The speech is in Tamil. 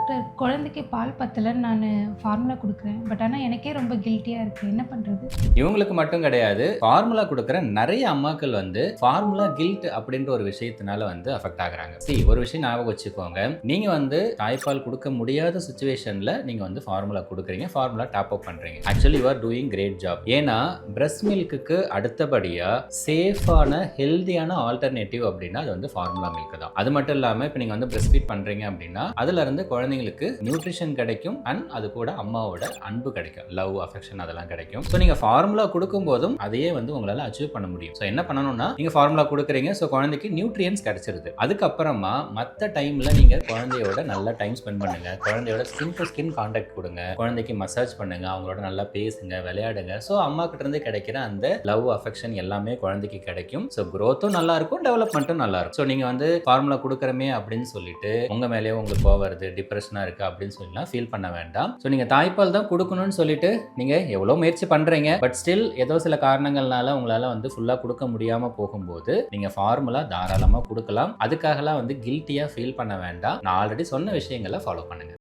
டாக்டர் குழந்தைக்கு பால் பத்தலன்னு நான் ஃபார்முலா குடுக்குறேன். பட் ஆனா எனக்கே ரொம்ப கில்ட்டியா இருக்கு. என்ன பண்றது? இவங்களுக்கு மட்டும் கிடையாது. ஃபார்முலா குடுக்குற நெறைய அம்மாக்கள் வந்து ஃபார்முலா கில்ட் அப்படின்ற ஒரு விஷயத்தினால வந்து அஃபெக்ட் ஆகுறாங்க. ஒரு விஷயம் ஞாபகம் வச்சுக்கோங்க. நீங்க வந்து தாய்ப்பால் குடுக்க முடியாத சிச்சுவேஷன்ல நீங்க வந்து ஃபார்முலா குடுக்குறீங்க. ஃபார்முலா டாப் அப் பண்றீங்க. Actually you are doing great job. ஏன்னா பிரஸ்ட் மில்க்குக்கு அடுத்தபடியா சேஃபான ஹெல்தியான ஆல்டர்னேட்டிவ் அப்படின்னா அது வந்து ஃபார்முலா மில்க் தான். அது மட்டும் இல்லாம இப்ப நீங்க வந்து பிரஸ்ட் ஃபீட் பண்றீங்க அப்படின்னா அதுல இருந்து குழந்தைங்களுக்கு நியூட்ரிஷன் கிடைக்கும் அண்ட் அது கூட அம்மாவோட அன்பு கிடைக்கும். லவ், அஃபெக்ஷன் அதெல்லாம் கிடைக்கும். ஸோ நீங்க ஃபார்முலா கொடுக்கும் போதும் அதையே வந்து உங்களால அச்சீவ் பண்ண முடியும். ஸோ என்ன பண்ணணும்னா நீங்க ஃபார்முலா கொடுக்குறீங்க. ஸோ குழந்தைக்கு நியூட்ரியன்ஸ் கிடைச்சிருது. அதுக்கப்புறமா மற்ற டைம்ல நீங்க குழந்தையோட நல்லா டைம் ஸ்பெண்ட் பண்ணுங்க. குழந்தையோட ஸ்கின் டு ஸ்கின் கான்டாக்ட் கொடுங்க. குழந்தைக்கு மசாஜ் பண்ணுங்க. அவங்களோட நல்லா பேசுங்க, விளையாடுங்க. ஸோ அம்மா கிட்ட இருந்து கிடைக்கிற அந்த லவ், அஃபெக்ஷன் எல்லாமே குழந்தைக்கு கிடைக்கும். ஸோ growth-உம் நல்லா இருக்கும், டெவலப்மெண்ட்டும் நல்லா இருக்கும். ஸோ நீங்க வந்து ஃபார்முலா கொடுக்குறமே அப்படின்னு சொல்லிட்டு உங்க மேலேயே உங்களுக்கு கோவம் வருது, டிப்ரெஷனா இருக்கு அப்படின்னு சொல்லலாம் ஃபீல் பண்ண வேண்டாம். ஸோ நீங்க தாய்ப்பால் தான் கொடுக்கணும்னு சொல்லிட்டு நீங்க எவ்வளோ முயற்சி பண்றீங்க. பட் ஸ்டில் ஏதோ சில காரணங்கள்னால உங்களால வந்து ஃபுல்லா கொடுக்க முடியாம போகும்போது நீங்க ஃபார்முலா தாராளமா கொடுக்கலாம். அதுக்காகலாம் வந்து கில்ட்டியா ஃபீல் பண்ண வேண்டாம். நான் ஆல்ரெடி சொன்ன விஷயங்களை ஃபாலோ பண்ணுங்க.